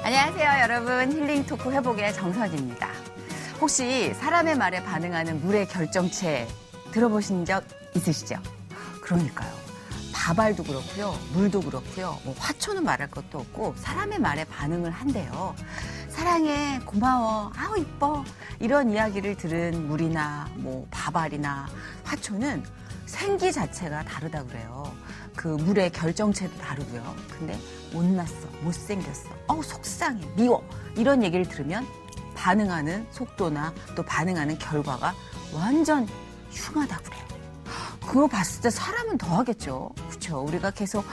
안녕하세요, 여러분. 힐링 토크 회복의 정선입니다. 혹시 사람의 말에 반응하는 물의 결정체 들어보신 적 있으시죠? 그러니까요. 밥알도 그렇고요, 물도 그렇고요, 화초는 말할 것도 없고 사람의 말에 반응을 한대요. 사랑해, 고마워, 아우 이뻐 이런 이야기를 들은 물이나 밥알이나 화초는 생기 자체가 다르다 그래요. 그 물의 결정체도 다르고요. 근데 못났어, 못생겼어, 속상해, 미워 이런 얘기를 들으면 반응하는 속도나 또 반응하는 결과가 완전 흉하다고 그래요. 그거 봤을 때 사람은 더 하겠죠. 그렇죠? 우리가 계속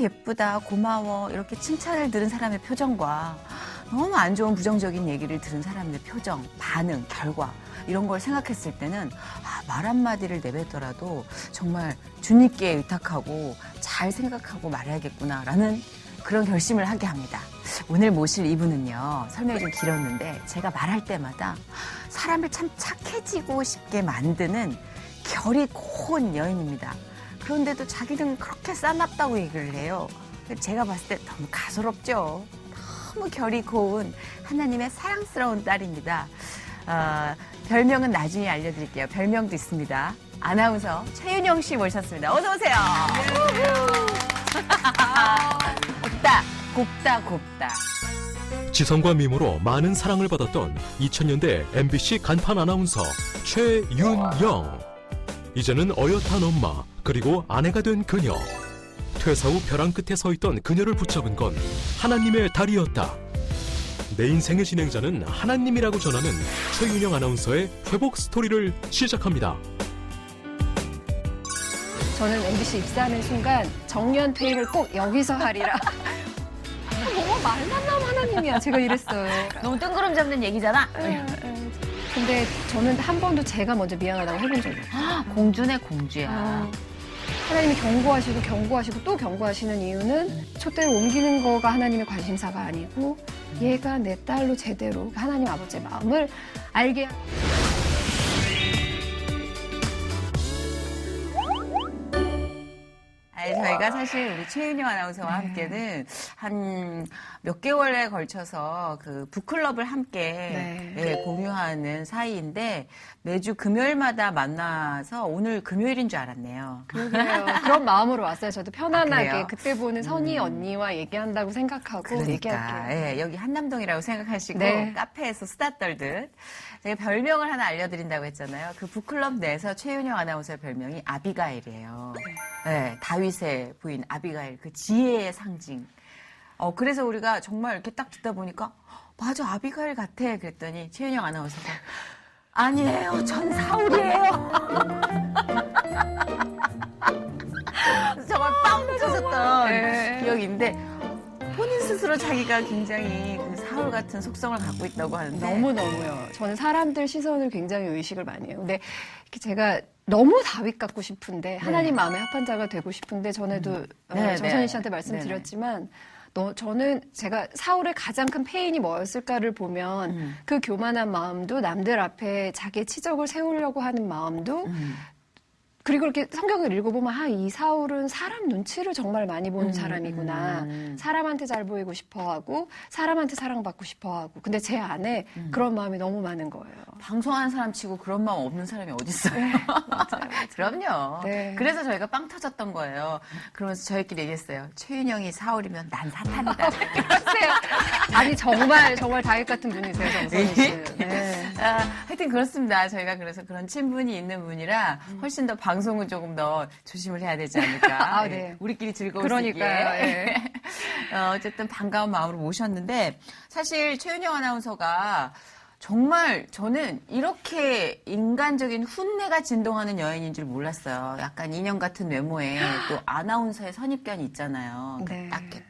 예쁘다, 고마워 이렇게 칭찬을 들은 사람의 표정과 너무 안 좋은 부정적인 얘기를 들은 사람의 표정, 반응, 결과 이런 걸 생각했을 때는 말 한마디를 내뱉더라도 정말 주님께 의탁하고 잘 생각하고 말해야겠구나라는 그런 결심을 하게 합니다. 오늘 모실 이분은요, 설명이 좀 길었는데 제가 말할 때마다 사람을 참 착해지고 싶게 만드는 결이 고운 여인입니다. 그런데도 자기는 그렇게 싸납다고 얘기를 해요. 제가 봤을 때 너무 가소롭죠. 너무 결이 고운 하나님의 사랑스러운 딸입니다. 별명은 나중에 알려드릴게요. 별명도 있습니다. 아나운서 최윤영 씨 모셨습니다. 어서 오세요. 곱다. 지성과 미모로 많은 사랑을 받았던 2000년대 MBC 간판 아나운서 최윤영. 이제는 어엿한 엄마 그리고 아내가 된 그녀. 퇴사 후 벼랑 끝에 서 있던 그녀를 붙잡은 건 하나님의 달이었다. 내 인생의 진행자는 하나님이라고 전하는 최윤영 아나운서의 회복 스토리를 시작합니다. 저는 MBC 입사하는 순간 정년 퇴임을 꼭 여기서 하리라. 뭐가 말만 나면 하나님이야. 제가 이랬어요. 너무 뜬구름 잡는 얘기잖아. 근데 저는 한 번도 제가 먼저 미안하다고 해본 적이 없어요. 공주네 공주야. 하나님이 경고하시고 또 경고하시는 이유는 촛대를 옮기는 거가 하나님의 관심사가 아니고 얘가 내 딸로 제대로 하나님 아버지의 마음을 알게 저희가 사실 우리 최윤영 아나운서와 함께는 한 몇 개월에 걸쳐서 그 북클럽을 함께 공유하는 사이인데 매주 금요일마다 만나서 오늘 금요일인 줄 알았네요. 그러게요. 그런 마음으로 왔어요. 저도 편안하게 그래요? 그때 보는 선희 언니와 얘기한다고 생각하고 얘기할게요. 여기 한남동이라고 생각하시고 네. 카페에서 수다 떨듯 제가 별명을 하나 알려드린다고 했잖아요. 그 북클럽 내에서 최윤영 아나운서의 별명이 아비가일이에요. 다윗의 부인 아비가일, 그 지혜의 상징. 그래서 우리가 정말 이렇게 딱 듣다 보니까 맞아, 아비가일 같아. 그랬더니 최윤영 아나운서가 아니에요, 전 사울이에요. 정말 빵 터졌던 기억인데 본인 스스로 자기가 굉장히 그 사울 같은 속성을 갖고 있다고 하는데 너무너무요. 저는 사람들 시선을 굉장히 의식을 많이 해요. 근데 제가 너무 다윗 같고 싶은데 하나님 마음의 합판자가 되고 싶은데 전에도 정선희 씨한테 말씀드렸지만 저는 제가 사울의 가장 큰 페인이 뭐였을까를 보면 그 교만한 마음도 남들 앞에 자기의 치적을 세우려고 하는 마음도 그리고 이렇게 성경을 읽어보면 이 사울은 사람 눈치를 정말 많이 보는 사람이구나. 사람한테 잘 보이고 싶어하고 사람한테 사랑받고 싶어하고. 근데 제 안에 그런 마음이 너무 많은 거예요. 방송하는 사람 치고 그런 마음 없는 사람이 어디 있어요? 네, 맞아요. 그럼요. 네. 그래서 저희가 빵 터졌던 거예요. 그러면서 저희끼리 얘기했어요. 최윤영이 사울이면 난 사탄이다. 그러세요. 아니 정말 다윗 같은 분이세요, 정선희 씨. 네. 하여튼 그렇습니다. 저희가 그래서 그런 친분이 있는 분이라 훨씬 더 방송은 조금 더 조심을 해야 되지 않을까. 네. 우리끼리 즐거울 그러니까요. 수 있게. 어쨌든 반가운 마음으로 모셨는데 사실 최윤영 아나운서가 정말 저는 이렇게 인간적인 훈내가 진동하는 여인인 줄 몰랐어요. 약간 인형 같은 외모에 또 아나운서의 선입견이 있잖아요. 네. 딱 이렇게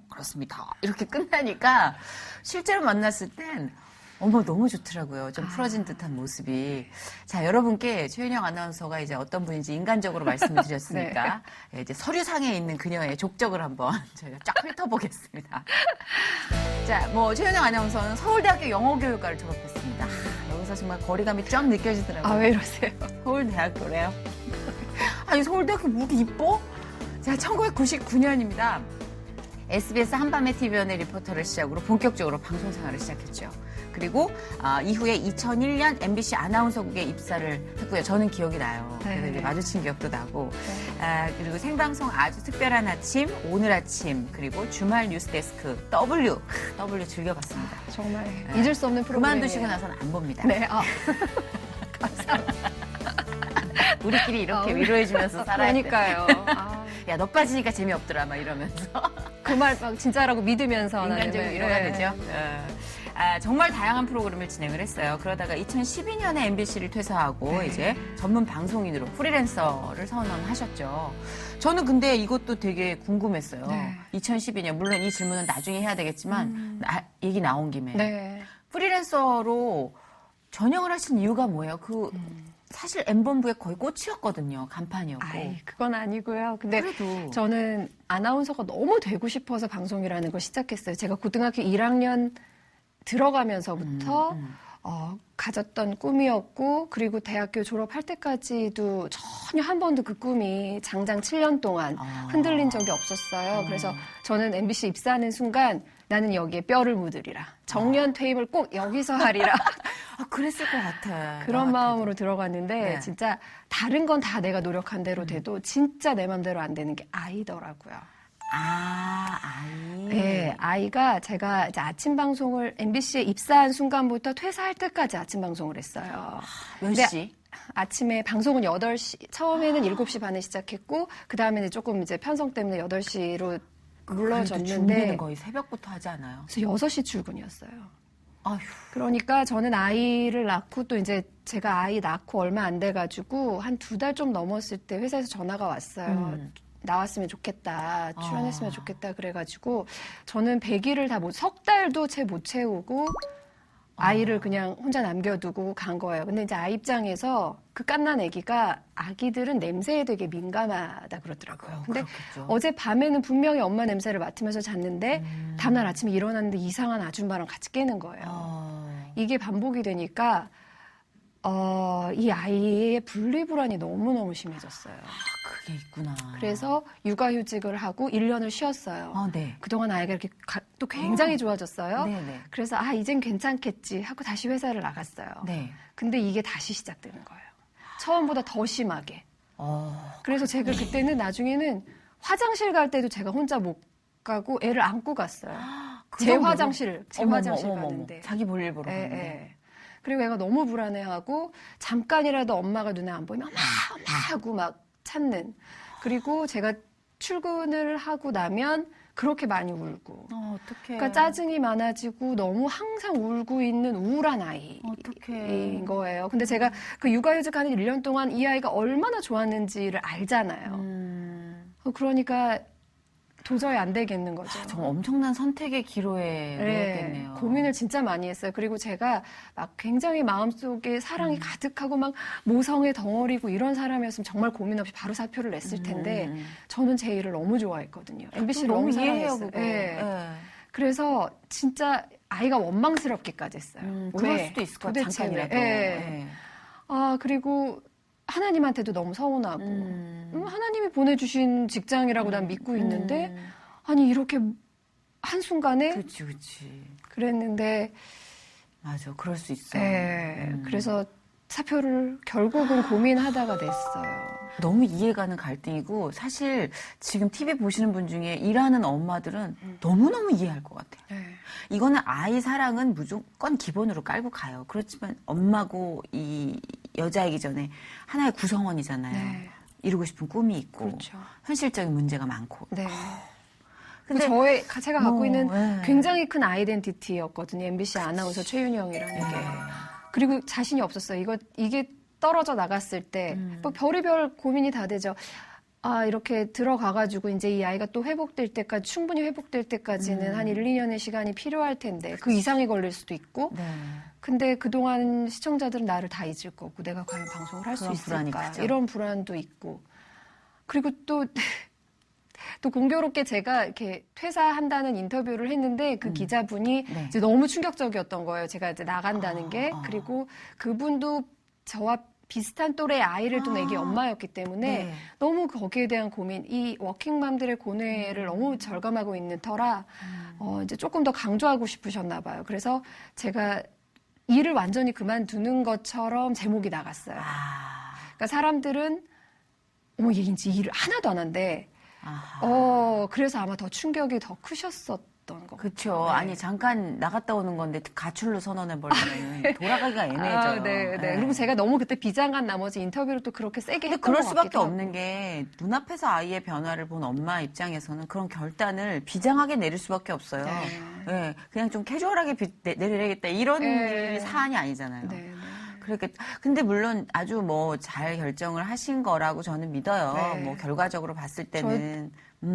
그렇습니다. 이렇게 끝나니까 실제로 만났을 땐 너무 좋더라고요. 좀 풀어진 듯한 모습이. 자, 여러분께 최윤영 아나운서가 이제 어떤 분인지 인간적으로 말씀을 드렸으니까 이제 서류상에 있는 그녀의 족적을 한번 저희가 쫙 훑어보겠습니다. 자, 최윤영 아나운서는 서울대학교 영어교육과를 졸업했습니다. 여기서 정말 거리감이 쫙 느껴지더라고요. 왜 이러세요? 서울대학교래요. 아니, 서울대학교 뭐 이렇게 이뻐? 자, 1999년입니다. SBS 한밤의 TV연의 리포터를 시작으로 본격적으로 방송 생활을 시작했죠. 그리고 이후에 2001년 MBC 아나운서국에 입사를 했고요. 저는 기억이 나요. 그래서 이제 마주친 기억도 나고. 그리고 생방송 아주 특별한 아침, 오늘 아침, 그리고 주말 뉴스데스크 W 즐겨봤습니다. 정말 잊을 수 없는 프로그램이에요. 그만두시고 나서는 안 봅니다. 네, 감사합니다. 우리끼리 이렇게 위로해주면서 살아야 돼. 그러니까요. 야, 너 빠지니까 재미없더라, 막 이러면서. 그 말 막 진짜라고 믿으면서 인간적인 위로가 되죠. 정말 다양한 프로그램을 진행을 했어요. 그러다가 2012년에 MBC를 퇴사하고 이제 전문 방송인으로 프리랜서를 선언하셨죠. 저는 근데 이것도 되게 궁금했어요. 2012년, 물론 이 질문은 나중에 해야 되겠지만 얘기 나온 김에 프리랜서로 전역을 하신 이유가 뭐예요? 사실 M본부의 거의 꽃이었거든요. 간판이었고. 그건 아니고요. 근데 그래도 저는 아나운서가 너무 되고 싶어서 방송이라는 걸 시작했어요. 제가 고등학교 1학년 들어가면서부터 가졌던 꿈이었고, 그리고 대학교 졸업할 때까지도 전혀 한 번도 그 꿈이 장장 7년 동안 흔들린 적이 없었어요. 그래서 저는 MBC 입사하는 순간 나는 여기에 뼈를 묻으리라. 정년 퇴임을 꼭 여기서 하리라. 그랬을 것 같아. 그런 마음으로 들어갔는데 진짜 다른 건 다 내가 노력한 대로 돼도 진짜 내 맘대로 안 되는 게 아이더라고요. 아이. 네, 아이가 제가 이제 아침 방송을 MBC에 입사한 순간부터 퇴사할 때까지 아침 방송을 했어요. 몇 시? 아침에 방송은 8시, 처음에는 7시 반에 시작했고, 그 다음에는 조금 이제 편성 때문에 8시로 물러졌는데. 준비는 거의 새벽부터 하지 않아요? 그래서 6시 출근이었어요. 아휴. 그러니까 저는 아이를 낳고 또 이제 제가 아이 낳고 얼마 안 돼가지고 한 2달 좀 넘었을 때 회사에서 전화가 왔어요. 나왔으면 좋겠다. 출연했으면 좋겠다. 그래가지고 저는 100일을 석 달도 채 못 채우고 아이를 그냥 혼자 남겨두고 간 거예요. 근데 이제 아이 입장에서 그 갓난 아기가 아기들은 냄새에 되게 민감하다 그러더라고요. 근데 그렇겠죠. 어제 밤에는 분명히 엄마 냄새를 맡으면서 잤는데 다음날 아침에 일어났는데 이상한 아줌마랑 같이 깨는 거예요. 이게 반복이 되니까 이 아이의 분리불안이 너무너무 심해졌어요. 그게 있구나. 그래서 육아휴직을 하고 1년을 쉬었어요. 네. 그동안 아이가 이렇게 또 굉장히 좋아졌어요. 네네. 그래서 이젠 괜찮겠지 하고 다시 회사를 나갔어요. 네. 근데 이게 다시 시작되는 거예요. 처음보다 더 심하게. 그래서 제가 그때는 나중에는 화장실 갈 때도 제가 혼자 못 가고 애를 안고 갔어요. 제 화장실 가는데. 자기 볼일 보러 갔는데. 예. 그리고 애가 너무 불안해하고 잠깐이라도 엄마가 눈에 안 보이면 엄마 하고 막 찾는. 그리고 제가 출근을 하고 나면 그렇게 많이 울고. 어떡해. 그러니까 짜증이 많아지고 너무 항상 울고 있는 우울한 아이인 어떡해. 거예요. 근데 제가 그 육아휴직 하는 1년 동안 이 아이가 얼마나 좋았는지를 알잖아요. 그러니까 도저히 안 되겠는 거죠. 정말 엄청난 선택의 기로에 놓였겠네요. 고민을 진짜 많이 했어요. 그리고 제가 막 굉장히 마음속에 사랑이 가득하고 막 모성의 덩어리고 이런 사람이었으면 정말 고민 없이 바로 사표를 냈을 텐데 저는 제 일을 너무 좋아했거든요. MBC를 너무 이해해요, 사랑했어요. 그거. 네. 그래서 진짜 아이가 원망스럽기까지 했어요. 그럴 수도 있을 것 같아요. 잠깐이라도. 네. 그리고 하나님한테도 너무 서운하고 하나님이 보내주신 직장이라고 난 믿고 있는데 아니 이렇게 한순간에 그렇지. 그랬는데 맞아. 그럴 수 있어요. 그래서 사표를 결국은 고민하다가 냈어요. 너무 이해가는 갈등이고 사실 지금 TV 보시는 분 중에 일하는 엄마들은 너무너무 이해할 것 같아요. 이거는 아이 사랑은 무조건 기본으로 깔고 가요. 그렇지만 엄마고 이 여자이기 전에 하나의 구성원이잖아요. 이루고 싶은 꿈이 있고 그렇죠. 현실적인 문제가 많고. 근데 제가 갖고 있는 굉장히 큰 아이덴티티였거든요. MBC 아나운서 최윤영이라는 게. 그리고 자신이 없었어요. 이게 떨어져 나갔을 때 뭐 별의별 고민이 다 되죠. 이렇게 들어가가지고 이제 이 아이가 또 충분히 회복될 때까지는 한 1, 2년의 시간이 필요할 텐데 그 이상이 걸릴 수도 있고. 근데 그동안 시청자들은 나를 다 잊을 거고 내가 과연 방송을 할 수 있을까. 이런 불안도 있고. 그리고 또 공교롭게 제가 이렇게 퇴사한다는 인터뷰를 했는데 그 기자분이 이제 너무 충격적이었던 거예요. 제가 이제 나간다는 게. 그리고 그분도 저와 비슷한 또래 아이를 둔 애기 엄마였기 때문에 네. 너무 거기에 대한 고민, 이 워킹맘들의 고뇌를 너무 절감하고 있는 터라 이제 조금 더 강조하고 싶으셨나 봐요. 그래서 제가 일을 완전히 그만두는 것처럼 제목이 나갔어요. 그러니까 사람들은 어머 얘 이제 일을 하나도 안 한대. 그래서 아마 더 충격이 더 크셨었던 것 그렇죠. 같아요. 네. 아니 잠깐 나갔다 오는 건데 가출로 선언해 버리면 돌아가기가 애매해져요. 네. 그리고 제가 너무 그때 비장한 나머지 인터뷰를 또 그렇게 세게 근데 했던 그럴 것 수밖에 같기도 하고. 없는 게 눈앞에서 아이의 변화를 본 엄마 입장에서는 그런 결단을 비장하게 내릴 수밖에 없어요. 네, 그냥 좀 캐주얼하게 내려야겠다 이런 일이 사안이 아니잖아요. 네. 그렇게 근데 물론 아주 뭐 잘 결정을 하신 거라고 저는 믿어요. 네. 뭐 결과적으로 봤을 때는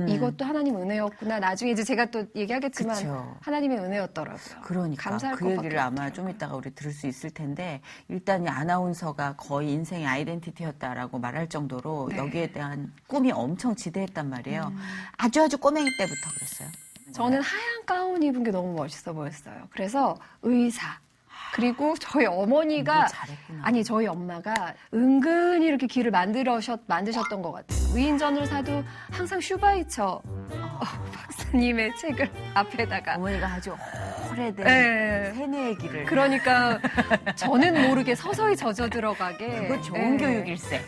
이것도 하나님 은혜였구나. 나중에 이제 제가 또 얘기하겠지만 그쵸. 하나님의 은혜였더라고요. 그러니까 감사할 그 것밖에 얘기를 아마 없더라고요. 좀 이따가 우리 들을 수 있을 텐데 일단 이 아나운서가 거의 인생의 아이덴티티였다라고 말할 정도로 네. 여기에 대한 꿈이 엄청 지대했단 말이에요. 아주 꼬맹이 때부터 그랬어요. 저는 하얀 가운 입은 게 너무 멋있어 보였어요. 그래서 의사. 그리고 저희 어머니가 공부 잘했구나. 아니 저희 엄마가 은근히 이렇게 길을 만드셨던 것 같아요. 위인전을 사도 항상 슈바이처 박사님의 책을 앞에다가 어머니가 아주 오래된 네. 세뇌의 길을. 그러니까 저는 모르게 서서히 젖어 들어가게. 그거 좋은 네. 교육일세.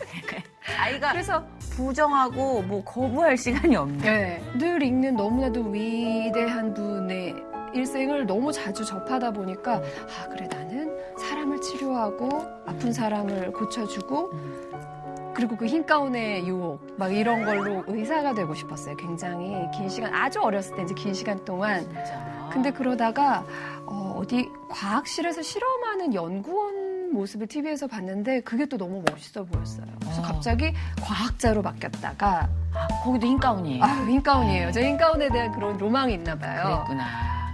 아이가 그래서 부정하고 뭐 거부할 시간이 없네. 네, 늘 읽는 너무나도 위대한 분의 일생을 너무 자주 접하다 보니까 그래 나는 사람을 치료하고 아픈 사람을 고쳐주고 그리고 그 흰 가운의 유혹 막 이런 걸로 의사가 되고 싶었어요. 굉장히 긴 시간 아주 어렸을 때 이제 긴 시간 동안. 진짜. 근데 그러다가 어디 과학실에서 실험하는 연구원 모습을 TV에서 봤는데 그게 또 너무 멋있어 보였어요. 그래서 갑자기 과학자로 바뀌었다가 거기도 흰 가운이에요. 흰 가운이에요. 저 흰 가운에 대한 그런 로망이 있나 봐요. 그랬구나.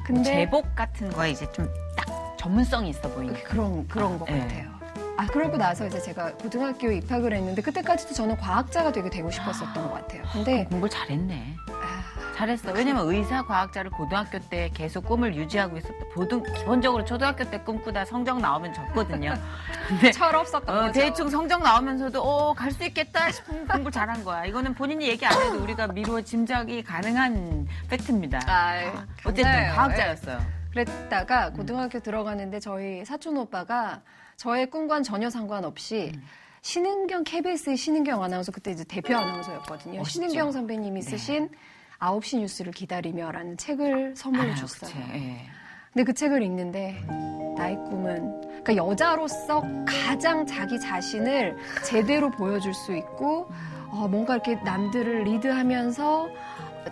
근데 제복 같은 거에 이제 좀 딱 전문성이 있어 보이니까. 그런 것 네. 같아요. 그러고 나서 이제 제가 고등학교에 입학을 했는데 그때까지도 저는 과학자가 되고 싶었었던 것 같아요. 근데 공부를 잘했네. 잘했어. 왜냐면 의사, 과학자를 고등학교 때 계속 꿈을 유지하고 있었다. 기본적으로 초등학교 때 꿈꾸다 성적 나오면 졌거든요. 근데 철없었던 거죠. 대충 성적 나오면서도 갈 수 있겠다 싶으면 공부 잘한 거야. 이거는 본인이 얘기 안 해도 우리가 미루어 짐작이 가능한 팩트입니다. 어쨌든 감사해요. 과학자였어요. 그랬다가 고등학교 들어가는데 저희 사촌 오빠가 저의 꿈과는 전혀 상관없이 신은경 KBS의 신은경 아나운서 그때 이제 대표 아나운서였거든요. 멋있죠. 신은경 선배님이 쓰신 9시 뉴스를 기다리며라는 책을 선물로 알아요, 줬어요. 그치? 예. 근데 그 책을 읽는데 나의 꿈은 그러니까 여자로서 가장 자기 자신을 제대로 보여줄 수 있고 뭔가 이렇게 남들을 리드하면서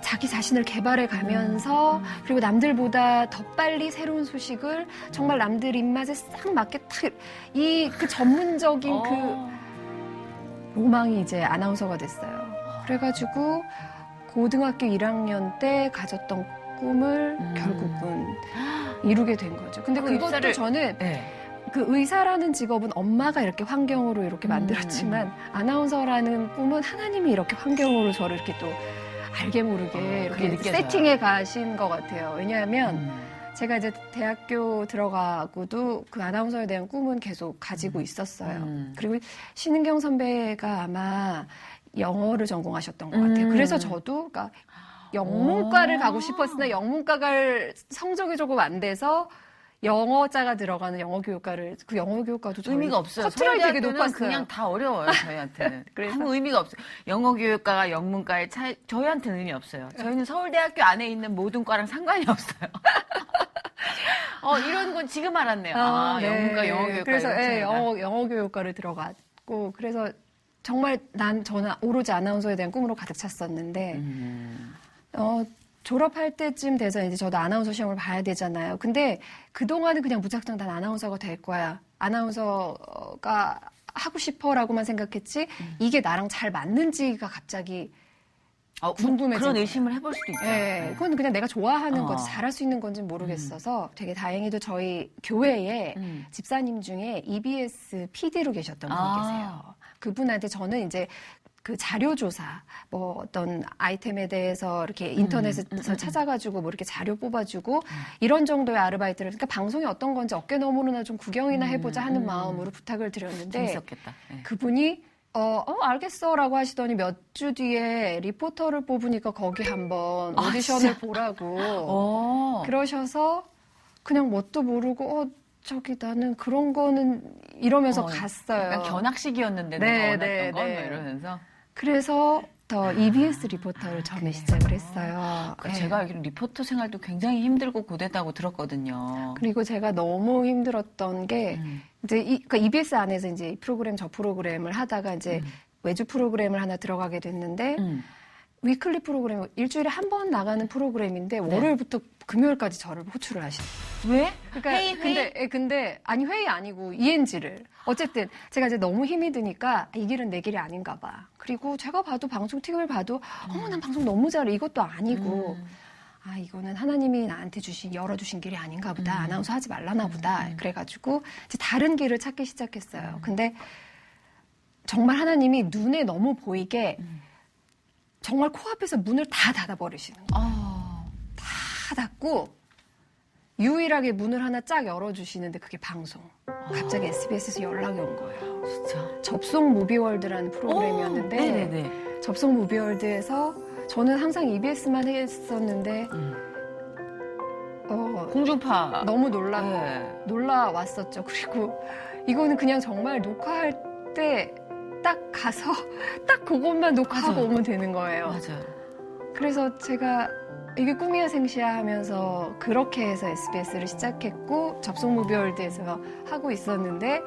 자기 자신을 개발해 가면서 그리고 남들보다 더 빨리 새로운 소식을 정말 남들 입맛에 싹 맞게 그 전문적인 그 로망이 이제 아나운서가 됐어요. 그래가지고 고등학교 1학년 때 가졌던 꿈을 결국은 이루게 된 거죠. 근데 그 그것도 입사를- 저는 네. 그 의사라는 직업은 엄마가 이렇게 환경으로 이렇게 만들었지만 아나운서라는 꿈은 하나님이 이렇게 환경으로 저를 이렇게 또 알게 모르게 이렇게 그게 느껴져요. 세팅해 가신 것 같아요. 왜냐하면 제가 이제 대학교 들어가고도 그 아나운서에 대한 꿈은 계속 가지고 있었어요. 그리고 신은경 선배가 아마 영어를 전공하셨던 것 같아요. 그래서 저도 그러니까 영문과를 가고 싶었으나 영문과가 성적이 조금 안 돼서 영어자가 들어가는 영어교육과를 그 영어교육과도 의미가 없어요. 커트라인이 되게 서울대학교는 높았어요. 그냥 다 어려워요, 저희한테는. 그래서- 아무 의미가 없어요. 영어교육과가 영문과의 차이, 저희한테는 의미 없어요. 저희는 서울대학교 안에 있는 모든 과랑 상관이 없어요. 이런 건 지금 알았네요. 네. 영문과, 영어교육과. 그래서 이런 차이가. 영어교육과를 들어갔고 그래서 정말 저는 오로지 아나운서에 대한 꿈으로 가득 찼었는데 졸업할 때쯤 돼서 이제 저도 아나운서 시험을 봐야 되잖아요. 근데 그동안은 그냥 무작정 난 아나운서가 될 거야. 아나운서가 하고 싶어라고만 생각했지 이게 나랑 잘 맞는지가 갑자기 궁금해진 그런 거예요. 의심을 해볼 수도 있죠. 네, 그건 그냥 내가 좋아하는 어. 거지 잘할 수 있는 건지 모르겠어서 되게 다행히도 저희 교회에 집사님 중에 EBS PD로 계셨던 분이 아. 계세요. 그분한테 저는 이제 그 자료조사, 뭐 어떤 아이템에 대해서 이렇게 인터넷에서 찾아가지고 뭐 이렇게 자료 뽑아주고 이런 정도의 아르바이트를, 그러니까 방송이 어떤 건지 어깨 너머로나 좀 구경이나 해보자 하는 마음으로 부탁을 드렸는데 재밌었겠다. 네. 그분이 알겠어라고 하시더니 몇 주 뒤에 리포터를 뽑으니까 거기 한번 오디션을 보라고 그러셔서 그냥 뭣도 모르고 저기 나는 그런 거는 이러면서 갔어요. 약간 견학식이었는데 내가 원했던 건 뭐 이러면서. 그래서 더 EBS 리포터를 처음에 시작을 했어요. 그러니까 제가 알기로 리포터 생활도 굉장히 힘들고 고되다고 들었거든요. 그리고 제가 너무 힘들었던 게 이제 그러니까 EBS 안에서 이제 이 프로그램 저 프로그램을 하다가 이제 외주 프로그램을 하나 들어가게 됐는데 위클리 프로그램 일주일에 한 번 나가는 프로그램인데 월요일부터 금요일까지 저를 호출을 하시는. 왜? 그러니까 회의? 근데 아니 회의 아니고 ENG를 어쨌든 제가 이제 너무 힘이 드니까 이 길은 내 길이 아닌가 봐. 그리고 제가 봐도 방송 팁을 봐도 난 방송 너무 잘해 이것도 아니고 이거는 하나님이 나한테 열어주신 길이 아닌가 보다. 아나운서 하지 말라나 보다. 그래가지고 이제 다른 길을 찾기 시작했어요. 근데 정말 하나님이 눈에 너무 보이게 정말 코앞에서 문을 다 닫아버리시는 거예요. 다 닫고 유일하게 문을 하나 쫙 열어주시는데 그게 방송. 갑자기 SBS에서 연락이 온 거예요. 진짜? 접속 무비월드라는 프로그램이었는데 네네네. 접속 무비월드에서 저는 항상 EBS만 했었는데 공중파. 너무 네. 놀라왔었죠. 그리고 이거는 그냥 정말 녹화할 때 딱 가서 딱 그것만 녹화하고 맞아요. 오면 되는 거예요. 맞아요. 그래서 제가 이게 꿈이야 생시야 하면서 그렇게 해서 SBS를 시작했고 접속 무비월드에서 하고 있었는데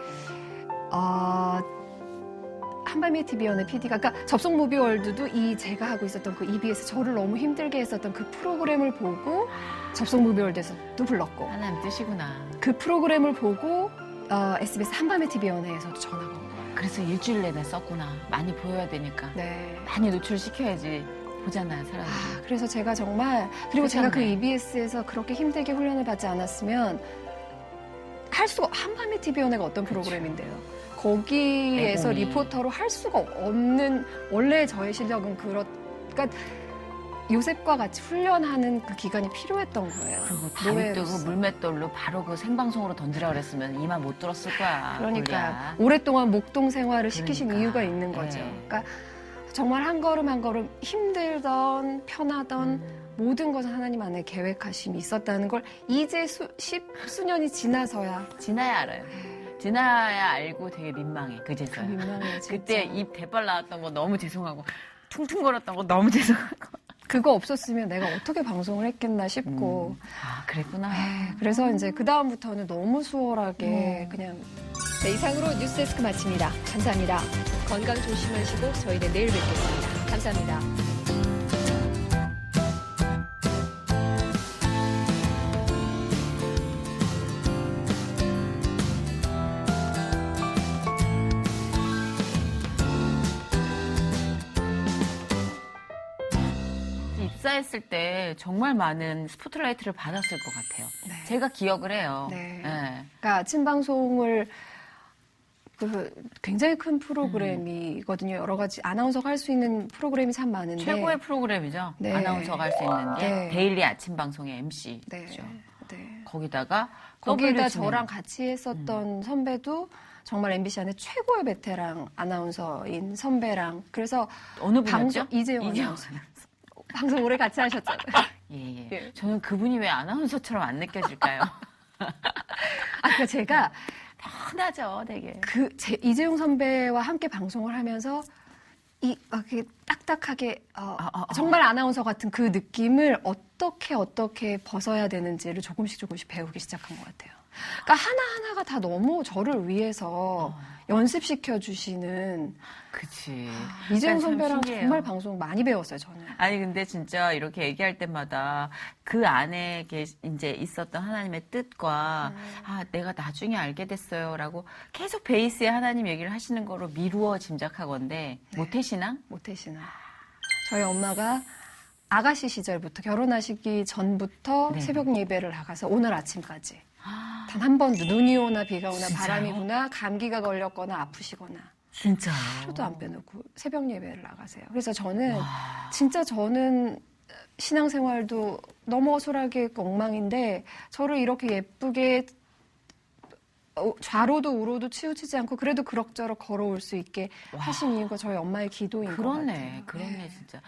한밤의 TV연의 PD가 그러니까 접속 무비월드도 제가 하고 있었던 그 EBS 저를 너무 힘들게 했었던 그 프로그램을 보고 접속 무비월드에서 또 불렀고 하나님 뜻이구나. 그 프로그램을 보고 SBS 한밤의 TV연에서도 전화가 온 거예요. 그래서 일주일 내내 썼구나. 많이 보여야 되니까. 네. 많이 노출시켜야지 보잖아요, 사람들이. 그래서 제가 정말 그리고 제가 그 그렇잖아요. EBS에서 그렇게 힘들게 훈련을 받지 않았으면 할 수가 한밤의 TV연애가 어떤 프로그램인데요. 거기에서 애공이. 리포터로 할 수가 없는 원래 저의 실력은 그러니까 요셉과 같이 훈련하는 그 기간이 필요했던 거예요. 그리고 바로 노예로서. 뜨고 물맷돌로 바로 그 생방송으로 던지라 그랬으면 이만 못 들었을 거야. 그러니까 오랫동안 목동 생활을 시키신 그러니까. 이유가 있는 거죠. 네. 그러니까 정말 한 걸음 한 걸음 힘들던 편하던 모든 것은 하나님 안에 계획하심이 있었다는 걸 이제 십수년이 지나서야 지나야 알아요. 지나야 알고 되게 민망해. 그제서야. 민망해. 진짜. 그때 입 대빨 나왔던 거 너무 죄송하고 퉁퉁거렸던 거 너무 죄송하고. 그거 없었으면 내가 어떻게 방송을 했겠나 싶고 그랬구나. 그래서 이제 그 다음부터는 너무 수월하게 그냥 네, 이상으로 뉴스데스크 마칩니다. 감사합니다. 건강 조심하시고 저희는 내일 뵙겠습니다. 감사합니다. 입사했을 때 정말 많은 스포트라이트를 받았을 것 같아요. 네. 제가 기억을 해요. 네. 네. 그러니까 아침 방송을 굉장히 큰 프로그램이거든요. 여러 가지 아나운서가 할 수 있는 프로그램이 참 많은데 최고의 프로그램이죠. 네. 아나운서가 할 수 있는 게 네. 데일리 아침 방송의 MC죠. 네. 네. 거기다가 거기다 W 저랑 같이 했었던 선배도 정말 MBC 안에 최고의 베테랑 아나운서인 선배랑 그래서 어느 분이었죠? 이재용 아나운서. 방송 오래 같이 하셨잖아요. 예. 예. 저는 그분이 왜 아나운서처럼 안 느껴질까요? 그러니까 제가 편하죠, 되게. 이재용 선배와 함께 방송을 하면서 이렇게 딱딱하게 정말 아나운서 같은 그 느낌을 어떻게 벗어야 되는지를 조금씩 배우기 시작한 것 같아요. 그러니까 하나하나가 다 너무 저를 위해서 연습시켜 주시는 그치. 이재용 참 선배랑 신기해요. 정말 방송 많이 배웠어요, 저는. 아니 근데 진짜 이렇게 얘기할 때마다 그 안에 이제 있었던 하나님의 뜻과 내가 나중에 알게 됐어요라고 계속 베이스에 하나님 얘기를 하시는 거로 미루어 짐작하건데 모태신앙? 모태신앙. 저희 엄마가 아가씨 시절부터 결혼하시기 전부터 네. 새벽 예배를 나가서 오늘 아침까지 단 한 번도 눈이 오나 비가 오나 진짜요? 바람이 부나 감기가 걸렸거나 아프시거나 진짜요? 하루도 안 빼놓고 새벽 예배를 나가세요. 그래서 진짜 저는 신앙생활도 너무 허술하게 엉망인데 저를 이렇게 예쁘게 좌로도 우로도 치우치지 않고 그래도 그럭저럭 걸어올 수 있게 하신 이유가 저희 엄마의 기도인 것 같아요. 그러네, 진짜.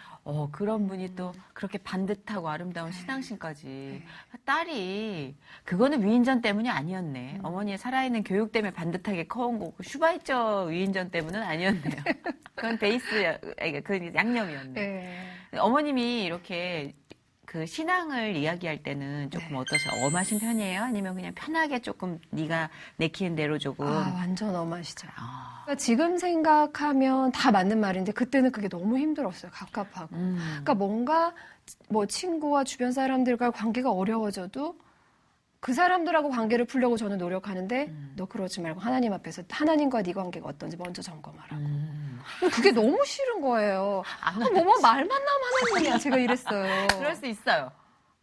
그런 분이 또 그렇게 반듯하고 아름다운 신앙심까지. 딸이, 그거는 위인전 때문이 아니었네. 어머니의 살아있는 교육 때문에 반듯하게 커온 거고, 슈바이처 위인전 때문은 아니었네요. 그건 베이스, 그 양념이었네. 네. 어머님이 이렇게 그 신앙을 이야기할 때는 조금 어떠세요? 엄하신 편이에요? 아니면 그냥 편하게 조금 네가 내키는 대로 조금? 완전 엄하시죠. 그러니까 지금 생각하면 다 맞는 말인데 그때는 그게 너무 힘들었어요. 갑갑하고. 그러니까 뭔가 뭐 친구와 주변 사람들과 관계가 어려워져도 그 사람들하고 관계를 풀려고 저는 노력하는데 너 그러지 말고 하나님 앞에서 하나님과 네 관계가 어떤지 먼저 점검하라고. 그게 너무 싫은 거예요. 뭐뭐 말만 나오면 하나님이야. 제가 이랬어요. 그럴 수 있어요.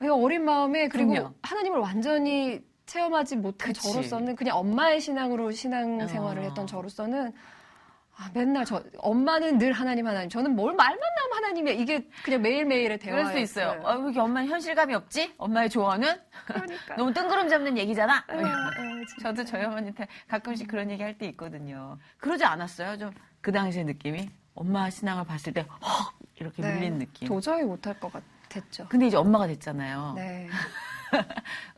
어린 마음에 그리고 그럼요. 하나님을 완전히 체험하지 못한 그치. 저로서는 그냥 엄마의 신앙으로 신앙생활을 했던 저로서는 맨날 엄마는 늘 하나님 저는 뭘 말만 나오면 하나님이야. 이게 그냥 매일매일의 대화였어요. 그럴 수 있어요. 왜 이렇게 엄마는 현실감이 없지? 엄마의 조언은? 그러니까. 너무 뜬구름 잡는 얘기잖아. 진짜. 저도 저희 어머니한테 가끔씩 그런 얘기 할 때 있거든요. 그러지 않았어요? 좀 그 당시의 느낌이? 엄마 신앙을 봤을 때 헉! 이렇게 밀린 느낌. 도저히 못할 것 같았죠. 근데 이제 엄마가 됐잖아요. 네.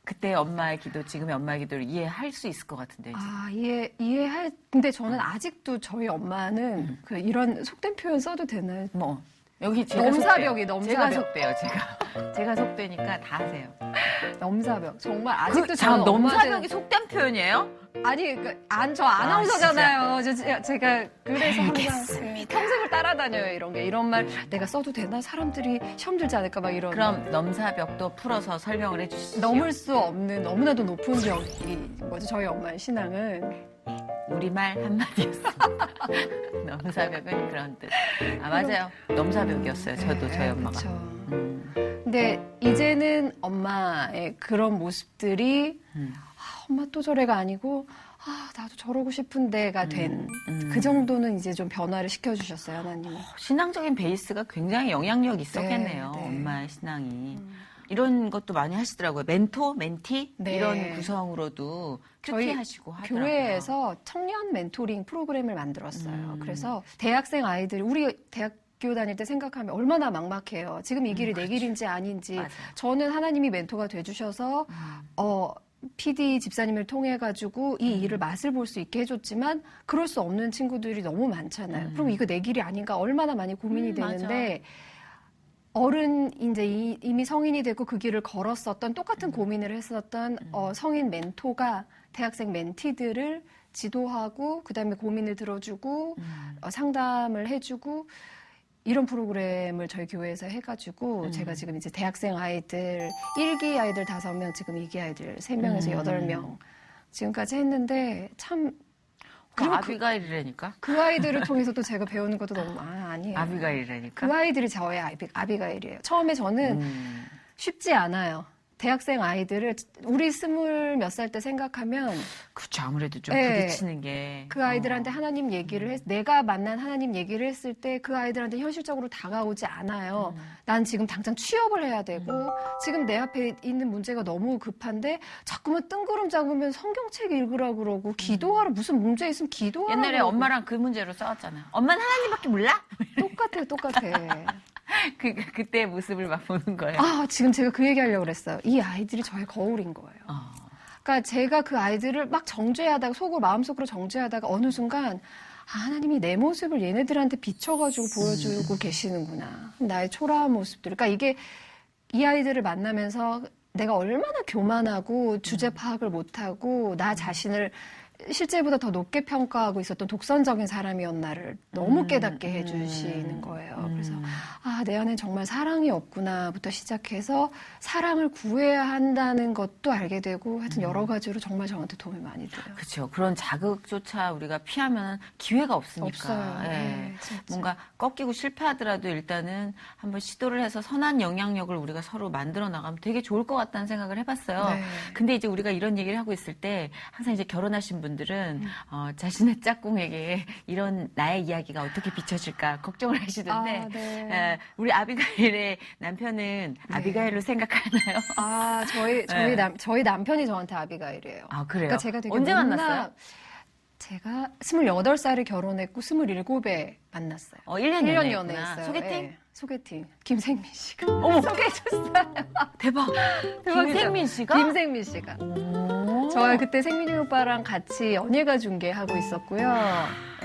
그때 엄마의 기도, 지금의 엄마의 기도를 이해할 수 있을 것 같은데. 이제. 근데 저는 아직도 저희 엄마는 그 이런 속된 표현 써도 되나요? 뭐 여기 제가 넘사벽이 속돼요. 넘사벽. 제가 속돼요. 제가 속되니까 다 하세요. 넘사벽. 정말 아직도 자, 저는 넘사벽이 속된 표현이에요? 아니, 저 아나운서잖아요. 제가 그래서 항상 평생을 따라다녀요. 이런 말 내가 써도 되나? 사람들이 시험 들지 않을까 막 이런. 그럼 넘사벽도 풀어서 설명을 해주시죠. 넘을 수 없는 너무나도 높은 벽이 뭐죠? 저희 엄마의 신앙은 우리말 한마디였습니다. 넘사벽은 그런 뜻. 맞아요. 넘사벽이었어요. 저도 저희 엄마가. 그렇죠. 근데 이제는 엄마의 그런 모습들이 엄마 또 저래가 아니고 나도 저러고 싶은데가 된 그 정도는 이제 좀 변화를 시켜주셨어요, 하나님이. 신앙적인 베이스가 굉장히 영향력이 있었겠네요. 네. 엄마의 신앙이. 이런 것도 많이 하시더라고요. 멘토, 멘티 네. 이런 구성으로도 저희 큐티하시고 하더라고요. 교회에서 청년 멘토링 프로그램을 만들었어요. 그래서 대학생 아이들 우리 대학교 다닐 때 생각하면 얼마나 막막해요. 지금 이 길이 내 길인지 아닌지. 맞아요. 저는 하나님이 멘토가 돼주셔서 PD 집사님을 통해 가지고 이 일을 맛을 볼 수 있게 해줬지만 그럴 수 없는 친구들이 너무 많잖아요. 그럼 이거 내 길이 아닌가 얼마나 많이 고민이 되는데. 어른 이제 이미 성인이 되고 그 길을 걸었었던 똑같은 고민을 했었던 성인 멘토가 대학생 멘티들을 지도하고 그다음에 고민을 들어주고 상담을 해주고 이런 프로그램을 저희 교회에서 해가지고 제가 지금 이제 대학생 아이들 1기 아이들 5명 지금 2기 아이들 3명에서 8명 지금까지 했는데 참 그리고 아비가일이라니까? 그 아이들을 통해서 또 제가 배우는 것도 너무 아니에요. 아비가일이라니까? 그 아이들이 저의 아비가일이에요. 처음에 저는 쉽지 않아요. 대학생 아이들을 우리 20몇 살 때 생각하면 그렇죠. 아무래도 좀 네. 부딪히는 게. 그 아이들한테 하나님 얘기를 내가 만난 하나님 얘기를 했을 때 그 아이들한테 현실적으로 다가오지 않아요. 난 지금 당장 취업을 해야 되고 지금 내 앞에 있는 문제가 너무 급한데 자꾸만 뜬구름 잡으면 성경책 읽으라고 그러고 기도하라 무슨 문제 있으면 기도하라 옛날에 그러고. 엄마랑 그 문제로 싸웠잖아요. 엄마는 하나님밖에 몰라? 똑같아. 그때의 모습을 막 보는 거예요. 지금 제가 그 얘기하려고 그랬어요. 이 아이들이 저의 거울인 거예요. 그러니까 제가 그 아이들을 막 정죄하다가 마음속으로 정죄하다가 어느 순간 하나님이 내 모습을 얘네들한테 비춰가지고 보여주고 계시는구나. 나의 초라한 모습들. 그러니까 이게 이 아이들을 만나면서 내가 얼마나 교만하고 주제 파악을 못하고 나 자신을 실제보다 더 높게 평가하고 있었던 독선적인 사람이었나를 너무 깨닫게 해주시는 거예요. 그래서 내 안에 정말 사랑이 없구나부터 시작해서 사랑을 구해야 한다는 것도 알게 되고 하여튼 여러 가지로 정말 저한테 도움이 많이 돼요. 그렇죠. 그런 자극조차 우리가 피하면 기회가 없으니까. 없어요. 예. 네, 진짜. 뭔가 꺾이고 실패하더라도 일단은 한번 시도를 해서 선한 영향력을 우리가 서로 만들어 나가면 되게 좋을 것 같다는 생각을 해봤어요. 네. 근데 이제 우리가 이런 얘기를 하고 있을 때 항상 이제 결혼하신 분들 분들은 자신의 짝꿍에게 이런 나의 이야기가 어떻게 비춰질까 걱정을 하시던데 아, 네. 우리 아비가일의 남편은 아비가일로 생각하나요? 아, 저희 남편이 저한테 아비가일이에요. 아, 그래요? 그러니까 제가 되게 언제 만났어요? 제가 28살에 결혼했고 27에 만났어요. 1년 1년 연애했구나. 연애했어요. 소개팅? 네, 소개팅. 김생민 씨가 어머. 소개해줬어요. 대박. 대박이죠? 김생민 씨가? 김생민 씨가. 저 그때 생민이 오빠랑 같이 연예가 중계하고 있었고요.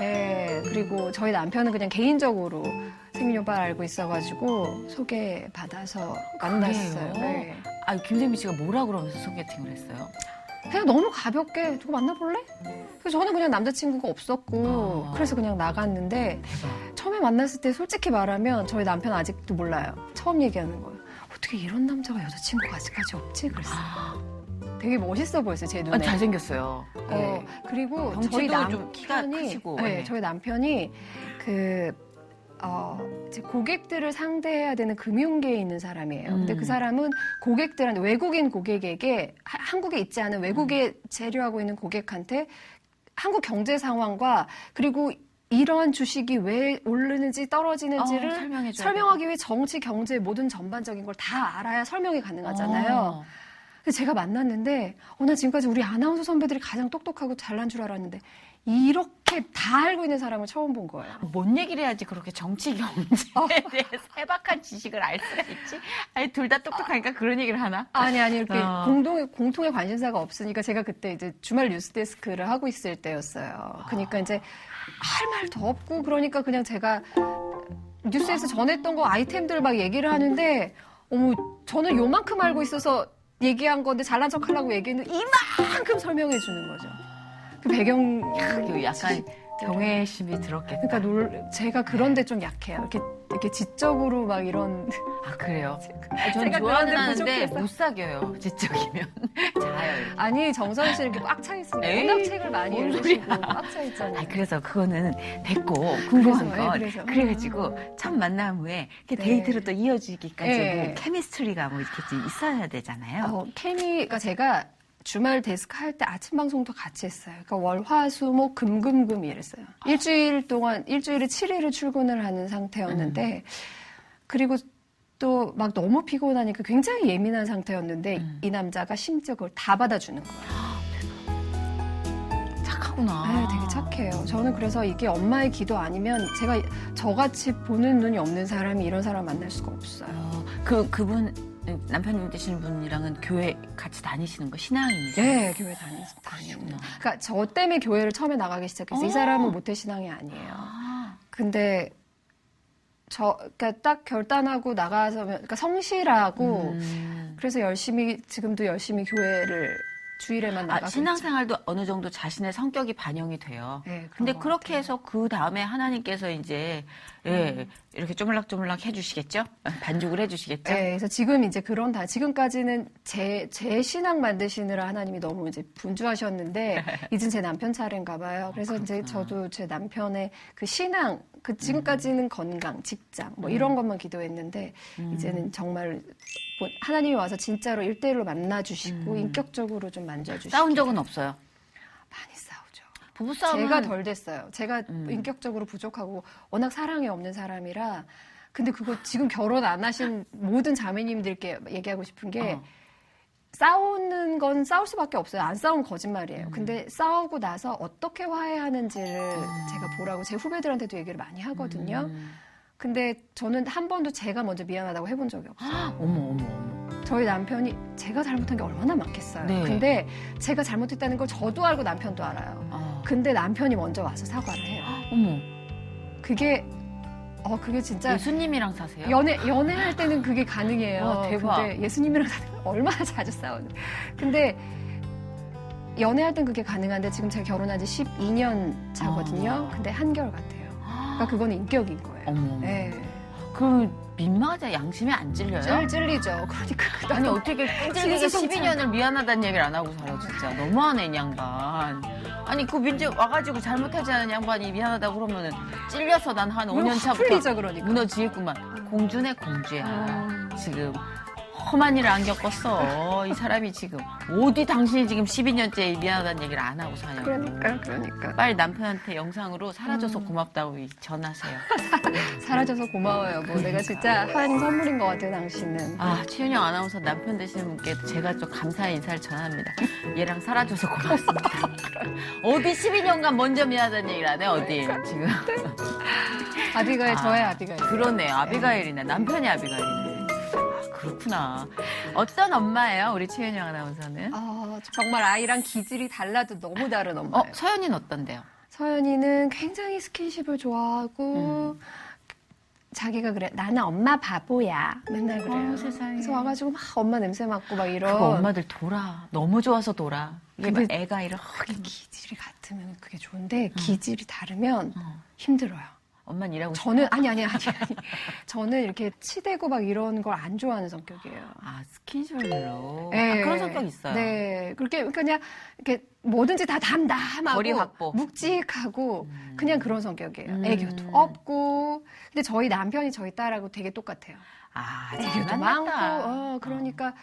예, 그리고 저희 남편은 그냥 개인적으로 생민이 오빠를 알고 있어가지고 소개받아서 만났어요. 그래요? 네. 아, 김생민 씨가 뭐라 그러면서 소개팅을 했어요? 그냥 너무 가볍게 누구 만나볼래? 그래서 저는 그냥 남자친구가 없었고 그래서 그냥 나갔는데 처음에 만났을 때 솔직히 말하면 저희 남편 아직도 몰라요. 처음 얘기하는 거예요. 어떻게 이런 남자가 여자친구가 아직까지 없지? 그랬어요. 되게 멋있어 보였어요, 제 눈에. 잘생겼어요. 그리고 덩치도 저희 좀 키가 크시고. 네, 네. 저희 남편이 이제 고객들을 상대해야 되는 금융계에 있는 사람이에요. 근데 그 사람은 고객들한테, 외국인 고객에게, 한국에 있지 않은 외국에 재료하고 있는 고객한테 한국 경제 상황과 그리고 이러한 주식이 왜 오르는지 떨어지는지를 설명하기 위해 정치, 경제 모든 전반적인 걸 다 알아야 설명이 가능하잖아요. 그래서 제가 만났는데 나 지금까지 우리 아나운서 선배들이 가장 똑똑하고 잘난 줄 알았는데 이렇게 다 알고 있는 사람을 처음 본 거예요. 뭔 얘기를 해야지 그렇게 정치 경제에 대해 세박한 지식을 알 수가 있지? 아니, 둘 다 똑똑하니까 그런 얘기를 하나? 아니, 이렇게 공통의 관심사가 없으니까 제가 그때 이제 주말 뉴스 데스크를 하고 있을 때였어요. 그러니까 이제 할 말도 없고 그러니까 그냥 제가 뉴스에서 전했던 거 아이템들 막 얘기를 하는데 저는 요만큼 알고 있어서 얘기한 건데 잘난 척 하려고 얘기했는데 이만큼 설명해 주는 거죠. 그 배경 약간 경외심이 들었겠다. 그러니까 제가 그런데 좀 약해요. 이렇게 지적으로 막 이런. 아, 그래요? 전 제가 좋아는 그런데 하는데 부족해서. 못 사겨요. 지적이면. 자요. 아니, 정선 씨 이렇게 꽉 차 있으니까 에이, 워낙 책을 많이 뭔 읽으시고 소리야. 꽉 차 있잖아요. 아, 그래서 그거는 됐고 궁금한 그래서, 건 그래서. 그래가지고 첫 만남 후에 이렇게 네. 데이트로 또 이어지기까지 네. 뭐 케미스트리가 뭐 이렇게 좀 있어야 되잖아요. 그러니까 제가 주말 데스크 할 때 아침 방송도 같이 했어요. 그러니까 월, 화, 수, 목, 금, 금, 금 이랬어요. 일주일에 7일을 출근을 하는 상태였는데 그리고 또 막 너무 피곤하니까 굉장히 예민한 상태였는데 이 남자가 심지어 그걸 다 받아주는 거예요. 착하구나. 네, 되게 착해요. 저는 그래서 이게 엄마의 기도 아니면 제가 저같이 보는 눈이 없는 사람이 이런 사람 만날 수가 없어요. 그분 남편님 되시는 분이랑은 교회 같이 다니시는 거 신앙인이세요? 네, 교회 다니는. 그러니까 저 때문에 교회를 처음에 나가기 시작했어요. 이 사람은 모태신앙이 아니에요. 근데 그러니까 딱 결단하고 나가서, 그러니까 성실하고 그래서 지금도 열심히 교회를 주일에만 나가고 신앙생활도 어느 정도 자신의 성격이 반영이 돼요. 네, 근데 그렇게 해서 그 다음에 하나님께서 이제 이렇게 쪼물락쪼물락 해주시겠죠? 반죽을 해주시겠죠? 네, 그래서 지금 이제 지금까지는 제 신앙 만드시느라 하나님이 너무 이제 분주하셨는데 이젠 제 남편 차례인가 봐요. 그래서 이제 저도 제 남편의 그 신앙, 지금까지는 건강, 직장 뭐 이런 것만 기도했는데 이제는 정말 하나님이 와서 진짜로 1대1로 만나주시고 인격적으로 좀 만져주시고 싸운 적은 없어요? 많이 싸우죠. 부부싸움은 제가 덜 됐어요. 제가 인격적으로 부족하고 워낙 사랑이 없는 사람이라 근데 그거 지금 결혼 안 하신 모든 자매님들께 얘기하고 싶은 게 싸우는 건 싸울 수밖에 없어요. 안 싸우면 거짓말이에요. 근데 싸우고 나서 어떻게 화해하는지를 제가 보라고 제 후배들한테도 얘기를 많이 하거든요. 근데 저는 한 번도 제가 먼저 미안하다고 해본 적이 없어요. 어머. 저희 남편이 제가 잘못한 게 얼마나 많겠어요. 네. 근데 제가 잘못했다는 걸 저도 알고 남편도 알아요. 근데 남편이 먼저 와서 사과를 해요. 어머. 그게 진짜 예수님이랑 사세요? 연애할 때는 그게 가능해요. 와, 대박. 근데 예수님이랑 사는 얼마나 자주 싸우는. 근데 연애할 땐 그게 가능한데 지금 제가 결혼한 지 12년 차거든요. 근데 한결같아요. 그러니까 그건 인격인 거예요. 어머. 네. 그럼 민망하자 양심에 안 찔려요? 찔리죠. 그러니까 아니 어떻게 끈질기게 12년을 미안하다는 얘기를 안 하고 살아 진짜 너무하네 이 양반. 아니 그 민재 와가지고 잘못하지 않은 양반이 미안하다고 그러면은 찔려서 난 한 5년 차부터 풀리죠, 그러니까. 무너지겠구만. 공주네 공주야. 지금 험한 일을 안 겪었어. 이 사람이 지금 어디 당신이 지금 12년째 미안하다는 얘기를 안 하고 사냐고. 그러니까. 빨리 남편한테 영상으로 사라져서 고맙다고 전하세요. 사라져서 고마워요. 뭐 내가 진짜 하나님 선물인 것 같아요, 당신은. 아, 최윤영 아나운서 남편 되시는 분께 제가 좀 감사의 인사를 전합니다. 얘랑 사라져서 고맙습니다. 어디 12년간 먼저 미안하다는 얘기를 안 해, 어디 지금. 아비가일, 저의 아비가일. 그러네, 아비가일이네. 남편이 아비가일이네. 아, 그렇구나. 어떤 엄마예요, 우리 최윤영 아나운서는? 정말 아이랑 기질이 달라도 너무 다른 엄마예요. 서연이는 어떤데요? 서연이는 굉장히 스킨십을 좋아하고 자기가 그래. 나는 엄마 바보야. 맨날 그래요. 세상에. 그래서 와가지고 막 엄마 냄새 맡고 막 이런. 그거 엄마들 돌아. 너무 좋아서 돌아. 이게 막 근데 애가 이렇게 기질이 같으면 그게 좋은데 기질이 다르면 힘들어요. 엄마는 일하고 저는 아니. 저는 이렇게 치대고 막 이런 걸 안 좋아하는 성격이에요. 아, 스킨십을 별로. 네. 아, 그런 성격 있어요. 네. 그렇게 그냥 이렇게 뭐든지 다 담담하고 거리 확보. 묵직하고 그냥 그런 성격이에요. 애교도 없고. 근데 저희 남편이 저희 딸하고 되게 똑같아요. 아, 애교도 많고. 그러니까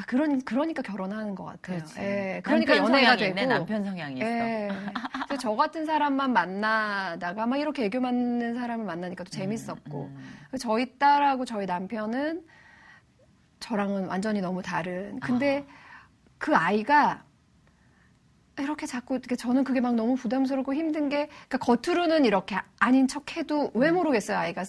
그러니까 결혼하는 것 같아요. 그렇지. 예, 그러니까 연애가 되고. 있네, 남편 성향이 있어. 예. 그래서 저 같은 사람만 만나다가 막 이렇게 애교 많는 사람을 만나니까 또 재밌었고. 그래서 저희 딸하고 저희 남편은 저랑은 완전히 너무 다른. 근데 그 아이가 이렇게 자꾸 이렇게 저는 그게 막 너무 부담스럽고 힘든 게 그러니까 겉으로는 이렇게 아닌 척해도 왜 모르겠어요. 아이가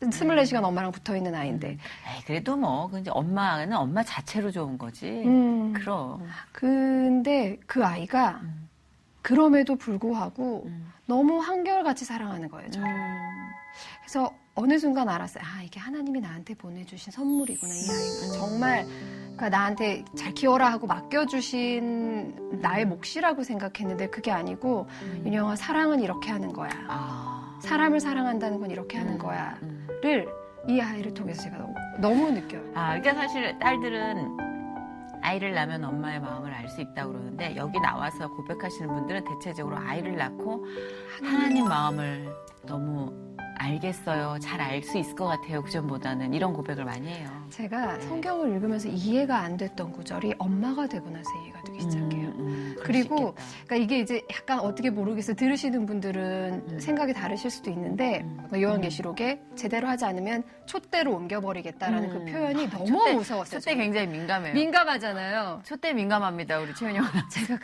24시간 엄마랑 붙어 있는 아이인데. 에이, 그래도 뭐, 근데 엄마는 엄마 자체로 좋은 거지. 그럼. 근데 그 아이가 그럼에도 불구하고 너무 한결같이 사랑하는 거예요, 저를. 그래서 어느 순간 알았어요. 아, 이게 하나님이 나한테 보내주신 선물이구나, 이 아이가. 정말, 그러니까 나한테 잘 키워라 하고 맡겨주신 나의 몫이라고 생각했는데 그게 아니고, 윤영아, 사랑은 이렇게 하는 거야. 사람을 사랑한다는 건 이렇게 하는 거야. 를 이 아이를 통해서 제가 너무 느껴요. 아, 그러니까 사실 딸들은 아이를 낳으면 엄마의 마음을 알 수 있다고 그러는데 여기 나와서 고백하시는 분들은 대체적으로 아이를 낳고 하나님 마음을 너무 알겠어요. 잘 알 수 있을 것 같아요. 그전보다는 이런 고백을 많이 해요. 제가 성경을 읽으면서 이해가 안 됐던 구절이 엄마가 되고 나서 이해가 되기 시작해요. 그리고 그러니까 이게 이제 약간 어떻게 모르겠어요. 들으시는 분들은 생각이 다르실 수도 있는데 요한계시록에 제대로 하지 않으면 촛대로 옮겨버리겠다라는 그 표현이 너무 무서웠어요. 촛대 굉장히 민감해요. 민감하잖아요. 촛대 민감합니다. 우리 최은영 아나운서. 제가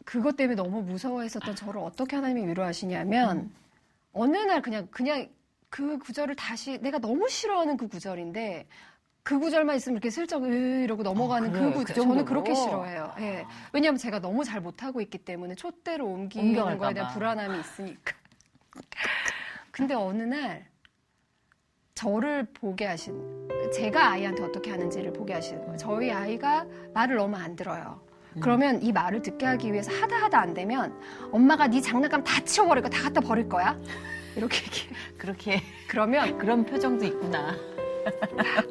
그것 때문에 너무 무서워했었던 저를 어떻게 하나님이 위로하시냐면 어느 날 그냥 그 구절을 다시 내가 너무 싫어하는 그 구절인데 그 구절만 있으면 이렇게 슬쩍 이러고 넘어가는 그래요? 그 구절 그 정도로? 저는 그렇게 싫어해요. 예. 왜냐하면 제가 너무 잘 못하고 있기 때문에 촛대로 옮기는 옮겨갈까 거에 대한 봐. 불안함이 있으니까. 근데 어느 날 저를 보게 하신 제가 아이한테 어떻게 하는지를 보게 하시는 거예요. 저희 아이가 말을 너무 안 들어요. 그러면 이 말을 듣게 하기 위해서 하다 안 되면 엄마가 네 장난감 다 치워버릴 거야. 다 갖다 버릴 거야. 이렇게 얘기해요. 그렇게 그러면 그런 표정도 있구나.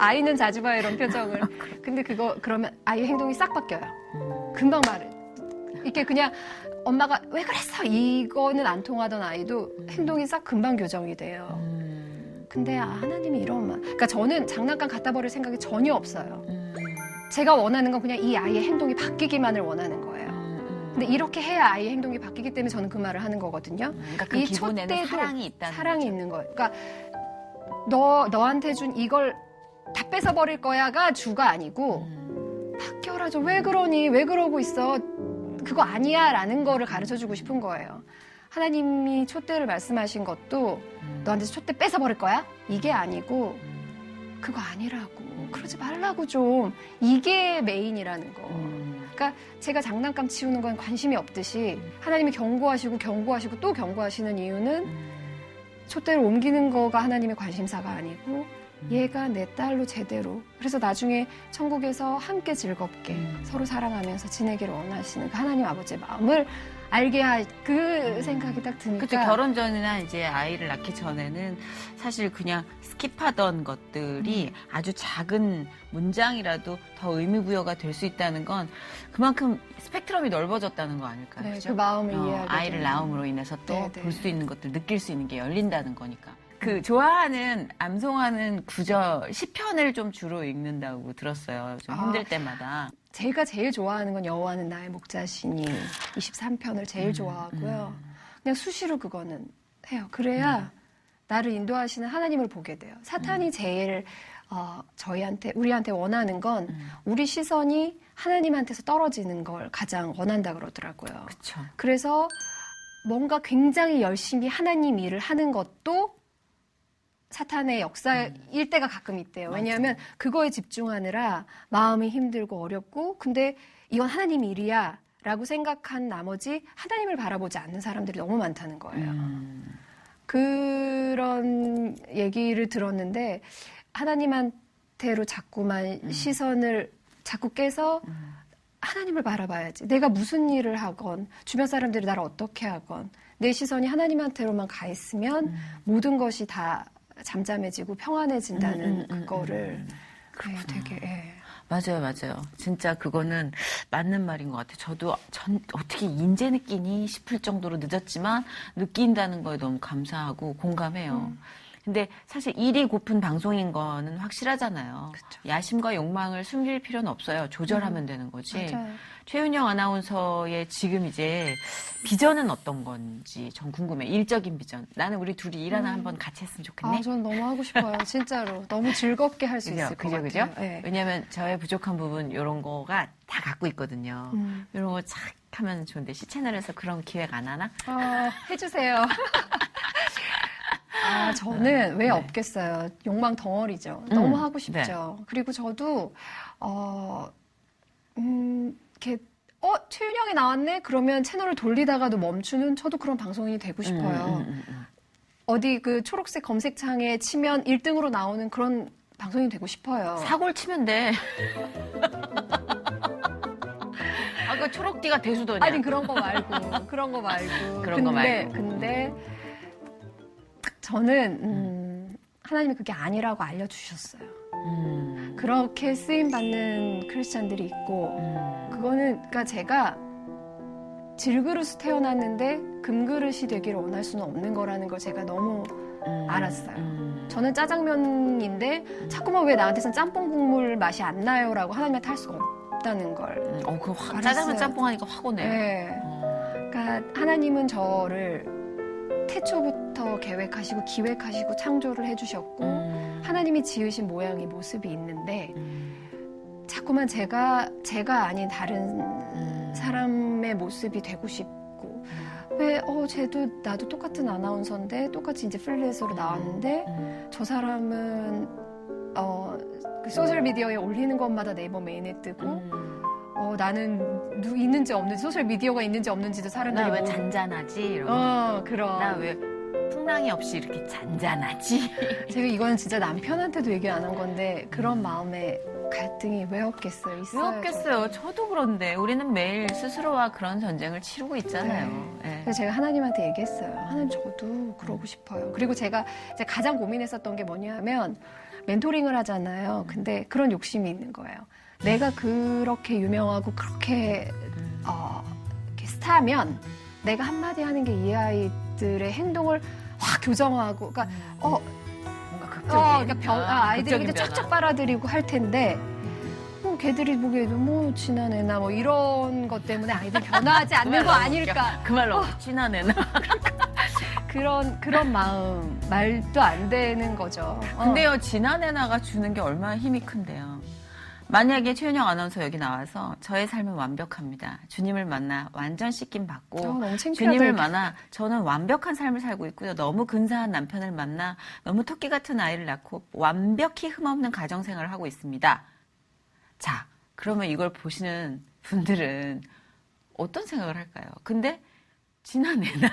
아이는 자주 봐요, 이런 표정을. 근데 그러면 아이의 행동이 싹 바뀌어요. 금방 말을. 이렇게 그냥 엄마가 왜 그랬어? 이거는 안 통하던 아이도 행동이 싹 금방 교정이 돼요. 근데 하나님이 이런 말. 그러니까 저는 장난감 갖다 버릴 생각이 전혀 없어요. 제가 원하는 건 그냥 이 아이의 행동이 바뀌기만을 원하는 거예요. 근데 이렇게 해야 아이의 행동이 바뀌기 때문에 저는 그 말을 하는 거거든요. 그러니까 그 이 기본에는 촛대도 사랑이 있다는 사랑이 거죠. 있는 거예요. 그러니까 너한테 준 이걸 다 뺏어버릴 거야가 주가 아니고 바뀌어라 좀 왜 그러니 왜 그러고 있어 그거 아니야 라는 거를 가르쳐주고 싶은 거예요. 하나님이 촛대를 말씀하신 것도 너한테 촛대 뺏어버릴 거야? 이게 아니고 그거 아니라고 그러지 말라고 좀 이게 메인이라는 거. 그러니까 제가 장난감 치우는 건 관심이 없듯이 하나님이 경고하시고 또 경고하시는 이유는 촛대를 옮기는 거가 하나님의 관심사가 아니고 얘가 내 딸로 제대로 그래서 나중에 천국에서 함께 즐겁게 서로 사랑하면서 지내기를 원하시는 그 하나님 아버지의 마음을 알게 할 그 생각이 딱 드니까 그렇죠. 결혼 전이나 이제 아이를 낳기 전에는 사실 그냥 스킵하던 것들이 아주 작은 문장이라도 더 의미부여가 될 수 있다는 건 그만큼 스펙트럼이 넓어졌다는 거 아닐까요? 네, 그죠? 그 마음을 이해하게 아이를 되는. 낳음으로 인해서 또 네, 네. 볼 수 있는 것들, 느낄 수 있는 게 열린다는 거니까. 그 좋아하는 암송하는 구절 시편을 좀 주로 읽는다고 들었어요. 좀 힘들 때마다. 제가 제일 좋아하는 건 여호와는 나의 목자시니 23편을 제일 좋아하고요. 그냥 수시로 그거는 해요. 그래야 나를 인도하시는 하나님을 보게 돼요. 사탄이 제일 우리한테 원하는 건 우리 시선이 하나님한테서 떨어지는 걸 가장 원한다 그러더라고요. 그렇죠. 그래서 뭔가 굉장히 열심히 하나님 일을 하는 것도 사탄의 역사일 때가 가끔 있대요. 왜냐하면 그거에 집중하느라 마음이 힘들고 어렵고 근데 이건 하나님 일이야 라고 생각한 나머지 하나님을 바라보지 않는 사람들이 너무 많다는 거예요. 그런 얘기를 들었는데 하나님한테로 자꾸만 시선을 자꾸 깨서 하나님을 바라봐야지. 내가 무슨 일을 하건 주변 사람들이 나를 어떻게 하건 내 시선이 하나님한테로만 가 있으면 모든 것이 다 잠잠해지고 평안해진다는 그거를 되게 맞아요. 진짜 그거는 맞는 말인 것 같아요. 저도 어떻게 인제 느끼니 싶을 정도로 늦었지만 느낀다는 거에 너무 감사하고 공감해요. 근데 사실 일이 고픈 방송인 거는 확실하잖아요. 그쵸. 야심과 욕망을 숨길 필요는 없어요. 조절하면 되는 거지. 맞아요. 최윤영 아나운서의 지금 이제 비전은 어떤 건지 전 궁금해. 일적인 비전. 나는 우리 둘이 일 하나 한번 같이 했으면 좋겠네. 저는 너무 하고 싶어요. 진짜로. 너무 즐겁게 할 수 있을 것 같아요. 그죠? 네. 왜냐면 저의 부족한 부분 이런 거가 다 갖고 있거든요. 이런 거 착 하면 좋은데 C채널에서 그런 기획 안 하나? 해주세요. 저는 왜 없겠어요. 욕망 덩어리죠. 너무 하고 싶죠. 그리고 저도 이렇게 최윤영이 나왔네? 그러면 채널을 돌리다가도 멈추는 저도 그런 방송인이 되고 싶어요. 어디 그 초록색 검색창에 치면 1등으로 나오는 그런 방송인이 되고 싶어요. 사골 치면 돼. 그 초록띠가 대수도냐? 아니 그런 거 말고 근데 저는 하나님이 그게 아니라고 알려주셨어요. 그렇게 쓰임 받는 크리스찬들이 있고 그거는 그러니까 제가 질그릇이 태어났는데 금그릇이 되기를 원할 수는 없는 거라는 걸 제가 너무 알았어요. 저는 짜장면인데 자꾸만 왜 나한테선 짬뽕 국물 맛이 안 나요라고 하나님한테 할 수가 없다는 걸. 그 짜장면 짬뽕 하니까 확 오네. 네. 그러니까 하나님은 저를 태초부터 계획하시고 기획하시고 창조를 해주셨고 하나님이 지으신 모양의 모습이 있는데 자꾸만 제가 아닌 다른 사람의 모습이 되고 싶고 왜 쟤도 나도 똑같은 아나운서인데 똑같이 이제 프리랜서로 나왔는데 저 사람은 그 소셜 미디어에 올리는 것마다 네이버 메인에 뜨고 나는 있는지 없는지 소셜 미디어가 있는지 없는지도 사람들이 나 왜 잔잔하지? 이러고. 그럼 나 왜 풍랑이 없이 이렇게 잔잔하지? 제가 이거는 진짜 남편한테도 얘기 안 한 건데 그런 마음에 갈등이 왜 없겠어요? 왜 있어요. 없겠어요? 저도 그런데 우리는 매일 스스로와 그런 전쟁을 치르고 있잖아요. 네. 그래서 제가 하나님한테 얘기했어요. 하나님 저도 그러고 싶어요. 그리고 제가 이제 가장 고민했었던 게 뭐냐면 멘토링을 하잖아요. 근데 그런 욕심이 있는 거예요. 내가 그렇게 유명하고 그렇게 이렇게 스타면 내가 한마디 하는 게 이 아이들의 행동을 확 교정하고 그러니까 뭔가 극적인. 그러니까 아이들이 이렇게 극적인 쫙쫙 빨아들이고 할 텐데 걔들이 보기에도 뭐 지난 애나 뭐 이런 것 때문에 아이들 변화하지 않는 거 아닐까. 그 말로 지난 애나. 그런 마음 말도 안 되는 거죠. 근데요, 지난 애나가 주는 게 얼마나 힘이 큰데요. 만약에 최윤영 아나운서 여기 나와서 저의 삶은 완벽합니다. 주님을 만나 완전 씻김 받고 너무 창피하다, 주님을 이렇게. 만나 저는 완벽한 삶을 살고 있고요. 너무 근사한 남편을 만나 너무 토끼 같은 아이를 낳고 완벽히 흠없는 가정생활을 하고 있습니다. 자, 그러면 이걸 보시는 분들은 어떤 생각을 할까요? 근데 지난 애나.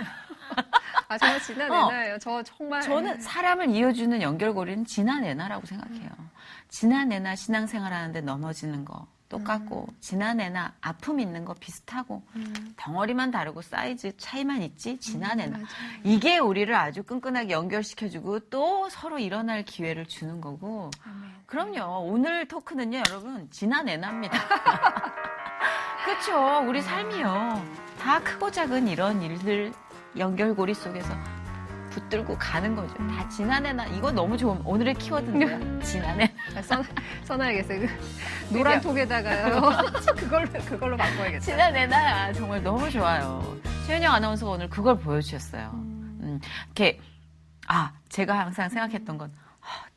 정말 지난 애나예요. 저 정말 저는 사람을 이어주는 연결고리는 지난 애나라고 생각해요. 지난 애나 신앙생활 하는데 넘어지는 거 똑같고 지난 애나 아픔 있는 거 비슷하고 덩어리만 다르고 사이즈 차이만 있지 지난 애나. 이게 우리를 아주 끈끈하게 연결시켜주고 또 서로 일어날 기회를 주는 거고. 그럼요. 오늘 토크는요, 여러분, 지난 애나입니다. 그렇죠. 우리 삶이요. 다 크고 작은 이런 일들 연결고리 속에서 붙들고 가는 거죠. 다 지난해나 이거 너무 좋은 오늘의 키워드인데요. 지난해. 써놔야겠어요. 노란 톡에다가요. 그걸로 바꿔야겠어요. 지난해나 정말 너무 좋아요. 최은영 아나운서가 오늘 그걸 보여주셨어요. 이렇게 제가 항상 생각했던 건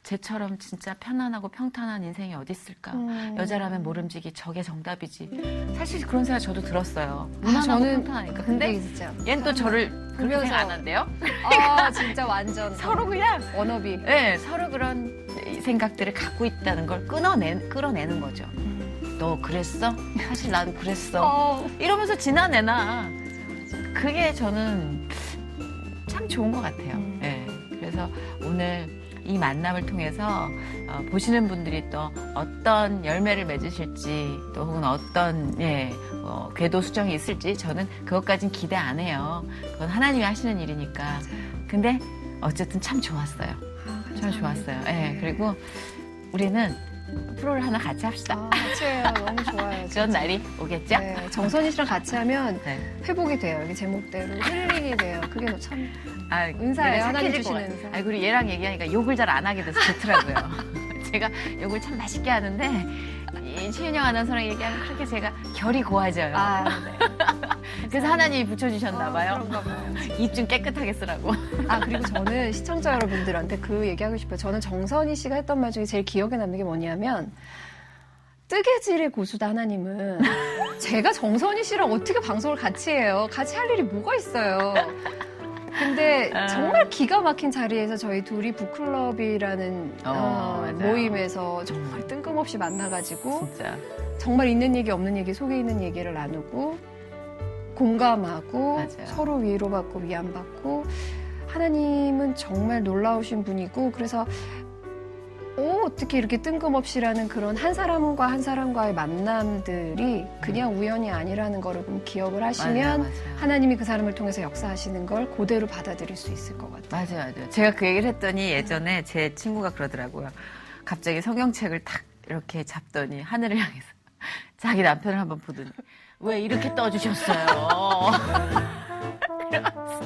쟤처럼 진짜 편안하고 평탄한 인생이 어디 있을까? 여자라면 모름지기 저게 정답이지. 사실 그런 생각 저도 들었어요. 무난하고 저는 평탄하니까. 근데 진짜 얘는 또 저를 그렇게 보면서 생각 안 한대요. 진짜 완전 서로 그냥 워너비. 네, 서로 그런 생각들을 갖고 있다는 걸 끌어내는 거죠. 너 그랬어? 사실 나도 그랬어. 이러면서 지나내나. 그게 저는 참 좋은 것 같아요. 네, 그래서 오늘 이 만남을 통해서 보시는 분들이 또 어떤 열매를 맺으실지 또 혹은 어떤 궤도 수정이 있을지 저는 그것까진 기대 안 해요. 그건 하나님이 하시는 일이니까. 근데 어쨌든 참 좋았어요. 참 좋았어요. 네, 그리고 우리는 프로를 하나 같이 합시다. 같이 해요. 너무 좋아요. 그런 날이 오겠죠? 네, 정선희 씨랑 같이 하면 네. 회복이 돼요. 여기 제목대로 힐링이 돼요. 그게 참 은사예요. 얘가 하나님 착해질 주시는 것 같아요. 은사. 그리고 얘랑 얘기하니까 욕을 잘 안 하게 돼서 좋더라고요. 제가 욕을 참 맛있게 하는데 이 최은영 아나운서랑 얘기하면 그렇게 제가 결이 고와져요. 네. 그래서 하나님이 붙여주셨나 봐요. 그런가 봐요. 입 좀 깨끗하게 쓰라고. 그리고 저는 시청자 여러분들한테 그 얘기하고 싶어요. 저는 정선희 씨가 했던 말 중에 제일 기억에 남는 게 뭐냐면 뜨개질의 고수다 하나님은 제가 정선희 씨랑 어떻게 방송을 같이 해요. 같이 할 일이 뭐가 있어요. 근데 정말 기가 막힌 자리에서 저희 둘이 북클럽이라는 맞아요. 모임에서 정말 뜬금없이 만나가지고 진짜. 정말 있는 얘기 없는 얘기 속에 있는 얘기를 나누고 공감하고 맞아요. 서로 위로받고 위안받고 하나님은 정말 놀라우신 분이고 그래서 어떻게 이렇게 뜬금없이라는 그런 한 사람과 한 사람과의 만남들이 그냥 우연이 아니라는 거를 좀 기억을 하시면 맞아요. 하나님이 그 사람을 통해서 역사하시는 걸 그대로 받아들일 수 있을 것 같아요. 맞아요. 제가 그 얘기를 했더니 예전에 제 친구가 그러더라고요. 갑자기 성경책을 탁 이렇게 잡더니 하늘을 향해서 자기 남편을 한번 보더니 왜 이렇게 떠주셨어요? 이러면서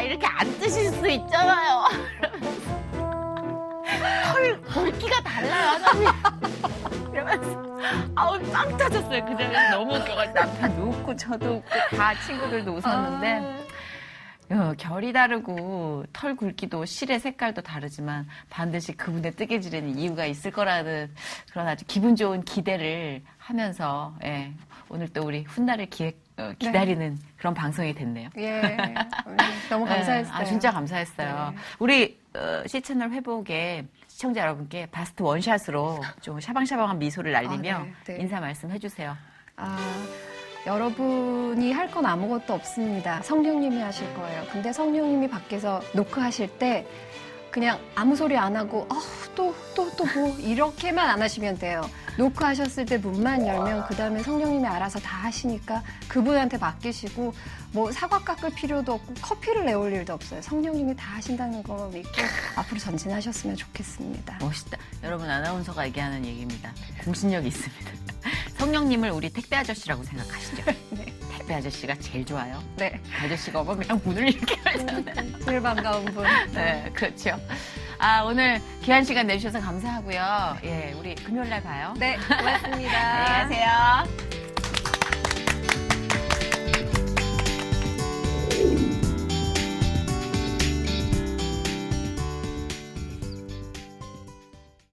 이렇게 안 뜨실 수 있잖아요. 털 굵기가 달라요, 하나님. 이러면서 빵 터졌어요. 그 장면이 너무 웃겨가지고 남편도 웃고 저도 웃고 다 친구들도 웃었는데 결이 다르고 털 굵기도 실의 색깔도 다르지만 반드시 그분의 뜨개질에는 이유가 있을 거라는 그런 아주 기분 좋은 기대를 하면서 오늘 또 우리 훗날을 기다리는 그런 방송이 됐네요. 예, 너무 감사했어요. 진짜 감사했어요. 네. 우리 C채널 회복에 시청자 여러분께 바스트 원샷으로 좀 샤방샤방한 미소를 날리며 네. 인사 말씀 해주세요. 여러분이 할 건 아무것도 없습니다. 성령님이 하실 거예요. 근데 성령님이 밖에서 노크하실 때 그냥 아무 소리 안 하고 또 뭐 이렇게만 안 하시면 돼요. 노크하셨을 때 문만 열면 그 다음에 성령님이 알아서 다 하시니까 그분한테 맡기시고 뭐 사과 깎을 필요도 없고 커피를 내올 일도 없어요. 성령님이 다 하신다는 거 믿고 앞으로 전진하셨으면 좋겠습니다. 멋있다. 여러분 아나운서가 얘기하는 얘기입니다. 공신력이 있습니다. 성령님을 우리 택배 아저씨라고 생각하시죠? 네. 택배 아저씨가 제일 좋아요. 네. 아저씨가 오면 그냥 문을 이렇게 열잖아요. 제일 반가운 분. 네, 그렇죠. 오늘 귀한 시간 내주셔서 감사하고요. 우리 금요일 날 봐요. 네, 고맙습니다. 안녕히 가세요.